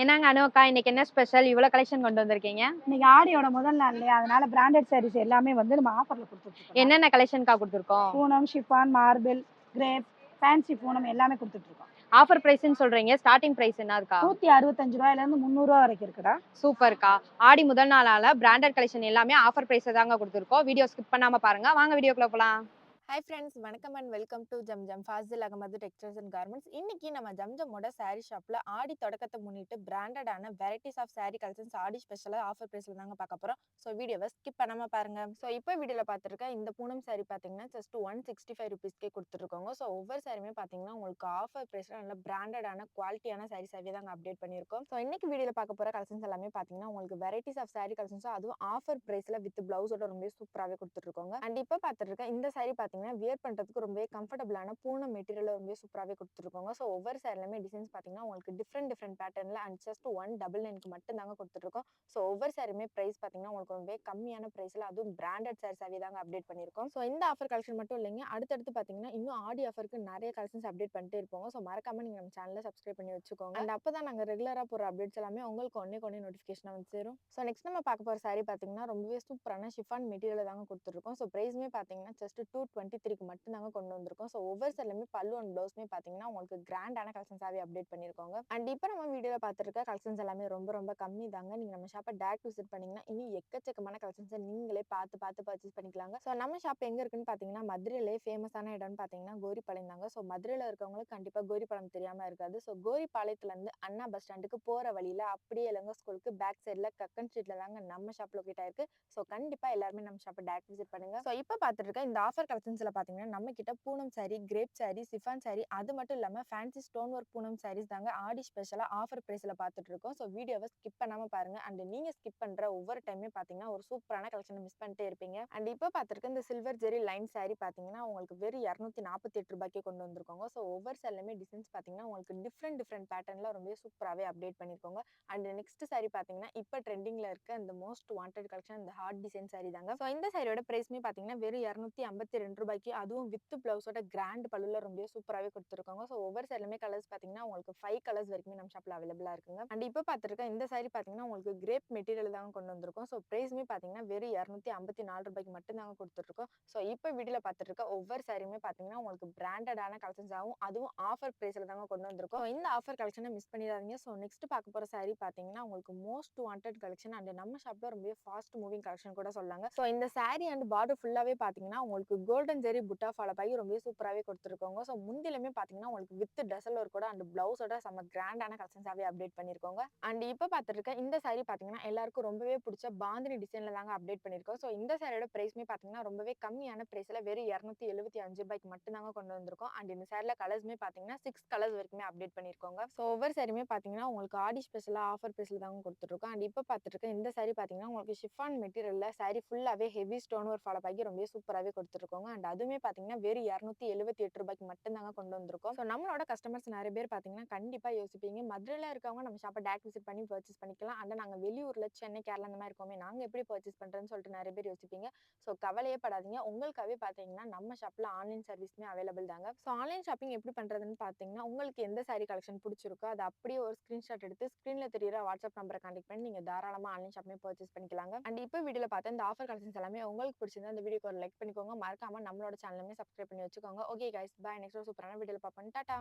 என்னங்க அனு அக்கா, இன்னைக்கு என்ன ஸ்பெஷல்? இவ்வளவு கலெக்ஷன் கொண்டு வந்திருக்கீங்க? இன்னைக்கு ஆடியோட முதல் நாள் இல்லையா, அதனால பிராண்டட் சாரீஸ் எல்லாமே வந்து நம்ம ஆஃபர்ல கொடுத்துருக்கோம். என்னென்ன கலெக்ஷன்க்கா கொடுத்துருக்கோம்? Poonam, chiffon, marble, crepe, fancy Poonam எல்லாமே கொடுத்துட்டு இருக்கோம். ஆஃபர் பிரைஸ்ன்னு சொல்றீங்க, ஸ்டார்டிங் பிரைஸ் என்னதுக்கா? 165 ரூபாயில இருந்து 300 ரூபா வரைக்கும் இருக்குடா. சூப்பர்க்கா. ஆடி முதல் நாளால பிராண்டட் கலெக்ஷன் எல்லாமே ஆஃபர் பிரைஸ் தாங்க கொடுத்துருக்கோம். வீடியோ ஸ்கிப் பண்ணாம பாருங்க. வாங்க வீடியோக்குள்ள போலாம். ஹாய் ஃப்ரெண்ட்ஸ், வணக்கம் and welcome to Jamjam Fasil Ahamed textiles and garments. இன்னைக்கு நம்ம ஜம்ஜமோட சாரீ ஷாப்ல ஆடி தொடக்கத்தை முன்னிட்டு பிராண்டடான varieties of sari collections Aadi ஸ்பெஷலாக ஆஃபர் பிரைஸ்ல தாங்க பார்க்க போறோம். ஸோ வீடியோவை ஸ்கிப் பண்ணாம பாருங்க. ஸோ இப்போ வீடியோல பார்த்துருக்க இந்த பூனம் சாரீ பார்த்தீங்கன்னா ஜஸ்ட் 165 ருபீஸ்க்கே கொடுத்துருக்கோங்க. ஸோ ஒவ்வொரு சாரியுமே பார்த்தீங்கன்னா உங்களுக்கு ஆஃபர் பிரைஸ்ல நல்ல பிராண்டடான குவாலிட்டியான சாரீஸாவே தாங்க அப்டேட் பண்ணியிருக்கோம். ஸோ இன்னைக்கு வீடியோல பார்க்க போற கலெக்ஷன்ஸ் எல்லாமே பார்த்தீங்கன்னா உங்களுக்கு வெரைட்டிஸ் ஆஃப் சாரீ கலெக்ஷன்ஸ், அதுவும் ஆஃபர் பிரைஸ்ல வித் பிளவுஸோட ரொம்ப சூப்பராகவே கொடுத்துருக்கோங்க. அண்ட் இப்போ பார்த்துருக்க இந்த சாரீ பார்த்தீங்கன்னா வியர் பண்றதுக்கு ரொம்பவே கம்ஃபர்டபுளான பூனம் மெட்டீரியல் ரொம்ப சூப்பராகவே கொடுத்துருக்கோங்க. ஸோ ஒவ்வொரு சாரிலுமே டிசைன்ஸ் பார்த்தீங்கன்னா உங்களுக்கு டிஃப்ரெண்ட் பேட்டர்னில் அண்ட் ஜஸ்ட் 199க்கு மட்டும் தாங்க கொடுத்துருக்கோம். ஸோ ஒவ்வொரு சாரியுமே ப்ரைஸ் பார்த்தீங்கன்னா உங்களுக்கு ரொம்பவே கம்மியான ப்ரைஸில், அதுவும் பிராண்டட் சாரீஸாவே தாங்க அப்டேட் பண்ணியிருக்கோம். ஸோ இந்த ஆஃபர் கலெக்ஷன் மட்டும் இல்லைங்க, அடுத்தடுத்து பார்த்தீங்கன்னா இன்னும் ஆடி ஆஃபருக்கு நிறைய கலெக்ஷன்ஸ் அப்டேட் பண்ணிட்டே இருப்போம். ஸோ மறக்காம நீங்கள் நம்ம சேனலை சப்ஸ்கிரைப் பண்ணி வச்சுக்கோங்க. அண்ட் அப்போ தான் நாங்கள் ரெகுலராக போகிற அப்டேட்ஸ் எல்லாமே உங்களுக்கு ஒன்னே நோட்டிஃபிகேஷன் வந்து சேரும். ஸோ நெக்ஸ்ட் நம்ம பார்க்க போகிற சாரி பார்த்தீங்கன்னா ரொம்பவே சூப்பரான ஷிஃபான் மெட்டீரியல் தாங்க கொடுத்துருக்கோம். ஸோ ப்ரைஸுமே பார்த்தீங்கன்னா ஜஸ்ட் 223க்கு மட்டும் தாங்க கொண்டு வந்திருக்கோம். ஸோ ஒவ்வொரு செல்லுமே பல்லு அண்ட் ப்ளவுஸ்மே பார்த்தீங்கன்னா உங்களுக்கு கிராண்டான கலெக்ஷன்ஸாகவே அப்டேட் பண்ணியிருக்கோங்க. அண்ட் இப்போ நம்ம வீடியோவில் பார்த்துருக்க கலெக்ஷன்ஸ் எல்லாமே ரொம்ப கம்மி தாங்க. நீங்கள் நம்ம ஷாப்பை டேரக்ட் விசிட் பண்ணிங்கன்னா இன்னும் எக்கச்சக்கமான கலெக்ஷன்ஸை நீங்களே பார்த்து பர்ச்சேஸ் பண்ணிக்கலாங்க. ஸோ நம்ம ஷாப் எங்கே இருக்குன்னு பார்த்தீங்கன்னா மதுரையிலே ஃபேமஸான இடம்னு பார்த்தீங்கன்னா கோரிப்பாளையம் தாங்க. ஸோ மதுரையில் இருக்கவங்களுக்கு கண்டிப்பாக கோரிப்பாளையம் தெரியாமல் இருக்காது. ஸோ கோரிப்பாளையத்துலேருந்து அண்ணா பஸ் ஸ்டாண்டுக்கு போகிற வழியில் அப்படியே இளங்க ஸ்கூலுக்கு பேக் சைடில் கக்கன் ஸ்ட்ரீட்டில் தாங்க நம்ம ஷாப் லொக்கேட் ஆயிருக்கு. ஸோ கண்டிப்பாக எல்லாருமே நம்ம ஷாப்பை டேரக்ட் விசிட் பண்ணுங்க. ஸோ இப்போ பார்த்துட்டு இருக்க இந்த ஆஃபர் கலெக்ஷன்ஸில் பார்த்தீங்கன்னா நம்ம கிட்ட பூனம் சாரி, கிரேப் சாரி, சிஃபான் சாரி, அது மட்டும் இல்லாமல் fancy stone work Poonam saris தாங்க ஆடி ஸ்பெஷலாக ஆஃபர் ப்ரைஸில் பார்த்துட்டு இருக்கோம். ஸோ வீடியோவை ஸ்கிப் பண்ணாமல் பாருங்க. அண்ட் நீங்கள் ஸ்கிப் பண்ணுற ஒவ்வொரு டைமே பார்த்தீங்கன்னா ஒரு சூப்பரான கலெக்ஷன் மிஸ் பண்ணிட்டே இருப்பீங்க. அண்ட் இப்போ பார்த்துருக்க இந்த சில்வர் ஜெரி லைன் சாரி பார்த்தீங்கன்னா உங்களுக்கு வெறும் 248 ரூபாய்க்கே கொண்டு வந்திருக்கோங்க. ஸோ ஒவ்வொரு செல்லுமே டிசைன்ஸ் பார்த்தீங்கன்னா உங்களுக்கு டிஃப்ரெண்ட் பேட்டர்னில் ரொம்ப சூப்பராகவே அப்டேட் பண்ணியிருக்கோங்க. அண்ட் நெக்ஸ்ட் சாரி பார்த்தீங்கன்னா இப்போ ட்ரெண்டிங்கில் இருக்க இந்த மோஸ்ட் வாண்டட் கலெக்ஷன் இந்த ஹார்ட் டிசைன் சாரி தாங்க. ஸோ இந்த சாரியோட ப்ரைஸ்மே பார்த்தீங்கன்னா வெறும் 252 ரூபாய்க்கு, அதுவும் வித் பிளவுஸோட கிராண்ட் பல்லுல ரொம்ப சூப்பராகவே கொடுத்துருக்காங்க. ஸோ ஒவ்வொரு சேலுமே கலர்ஸ் பார்த்தீங்கன்னா உங்களுக்கு 5 கலர்ஸ் வரைக்குமே நம்ம ஷாப்ல அவைலபிளா இருக்குங்க. அண்ட் இப்போ பார்த்துருக்க இந்த சாரி பார்த்தீங்கன்னா உங்களுக்கு கிரேப் மெட்டீரியல் தாங்க கொண்டு வந்திருக்கோம். ஸோ ப்ரைஸ்மே பார்த்தீங்கன்னா வெறும் 254 ரூபாய்க்கு மட்டும் தாங்க கொடுத்துருக்கோம். ஸோ இப்போ வீடியோல பார்த்துட்டு இருக்க ஒவ்வொரு சாரியுமே பார்த்தீங்கன்னா உங்களுக்கு பிராண்டடான கலெக்ஷன்ஸ் ஆகும், அதுவும் ஆஃபர் ப்ரைஸ்ல தாங்க கொண்டு வந்திருக்கோம். இந்த ஆஃபர் கலெக்ஷனை மிஸ் பண்ணிடாதீங்க. ஸோ நெக்ஸ்ட் பார்க்க போற சாரி பார்த்தீங்கன்னா உங்களுக்கு மோஸ்ட் வாண்டட் கலெக்ஷன் அண்ட் நம்ம ஷாப்ல ரொம்ப ஃபாஸ்ட் மூவிங் கலெக்ஷன் கூட சொல்லாங்க. ஸோ இந்த சாரி அண்ட் பார்டர் ஃபுல்லாவே பார்த்தீங்கன்னா உங்களுக்கு கோல்டன் ஜெரி புட்டா ஃபாலோ ஆகி ரொம்ப சூப்பராகவே கொடுத்துருக்கோங்க. ஸோ முந்திலுமே பார்த்தீங்கன்னா உங்களுக்கு வித் டசல் ஒர்க் கூட அண்ட் பிளவுஸோட செம்ம கிராண்டான கலெக்ஷன்ஸாகவே அப்டேட் பண்ணியிருக்கோங்க. அண்ட் இப்போ பார்த்துருக்க இந்த சாரி பார்த்தீங்கன்னா எல்லாருக்கும் ரொம்பவே பிடிச்ச பாந்தினி டிசைன்ல தாங்க அப்டேட் பண்ணியிருக்கோம். ஸோ இந்த சாரியோட ப்ரைஸ்மே பார்த்தீங்கன்னா ரொம்பவே கம்மியான ப்ரைஸில் வெறும் 275 ரூபாய்க்கு மட்டும் தாங்க கொண்டு வந்திருக்கோம். அண்ட் இந்த சாரியில் கலர்ஸ்மே பார்த்தீங்கன்னா 6 கலர்ஸ் வரைக்குமே அப்டேட் பண்ணியிருக்கோங்க. ஸோ ஒவ்வொரு சாரியுமே பார்த்தீங்கன்னா உங்களுக்கு ஆடி ஸ்பெஷலாக ஆஃபர் ப்ரைஸில் தாங்க கொடுத்துருக்கோம். அண்ட் இப்போ பார்த்துருக்க இந்த சாரி பார்த்தீங்கன்னா உங்களுக்கு ஷிஃபான் மெட்டீரியலில் சாரி ஃபுல்லாகவே ஹெவி ஸ்டோன் ஒர்க் ஃபாலோ ஆகி ரொம்ப சூப்பராகவே கொடுத்துருக்கோங்க. அண்ட் அதுவுமே பார்த்தீங்கன்னா வெறும் 278 ரூபாய்க்கு மட்டும் தாங்க கொண்டு வந்திருக்கோம். ஸோ நம்மளோட கஸ்டமர்ஸ் நிறைய பேர் பார்த்தீங்கன்னா கண்டிப்பாக யோசிப்பீங்க, மதுரையில் இருக்கவங்க நம்ம ஷாப்பை டேரக்ட் விசிட் பண்ணி பர்ச்சேஸ் பண்ணிக்கலாம், அண்ட் நாங்கள் வெளியூரில் சென்னை, கேரளா அந்த மாதிரி இருக்கோமே, நாங்கள் எப்படி பர்ச்சேஸ் பண்ணுறதுன்னு சொல்லிட்டு நிறைய பேர் யோசிப்பீங்க. ஸோ கவலையே படாதீங்க, உங்களுக்காகவே பார்த்தீங்கன்னா நம்ம ஷாப்பில் ஆன்லைன் சர்வீஸ்மே அவைலபிள் தாங்க. ஸோ ஆன்லைன் ஷாப்பிங் எப்படி பண்ணுறதுன்னு பார்த்தீங்கன்னா உங்களுக்கு எந்த சாரி கலெக்ஷன் பிடிச்சிருக்கோ அதை அப்படியே ஒரு ஸ்க்ரீன்ஷாட் எடுத்து ஸ்க்ரீனில் தெரியுற வாட்ஸ்அப் நம்பரை கான்டெக்ட் பண்ணி நீங்கள் தாராளமாக ஆன்லைன் ஷாப்பிங் பர்ச்சேஸ் பண்ணிக்கலாங்க. அண்ட் இப்போ வீடியோவில் பார்த்தா இந்த ஆஃபர் கலெக்ஷன்ஸ் எல்லாமே உங்களுக்கு பிடிச்சிருந்தா இந்த வீடியோக்கு ஒரு லைக் பண்ணிக்கோங்க, மறக்காம நம்மளோட சேனலுமே சப்ஸ்கிரைப் பண்ணி வச்சுக்கோங்க. ஓகே கைஸ், பாய். நெக்ஸ்ட் ஒரு சூப்பரான வீடியோவில் பார்ப்போம். டாடா.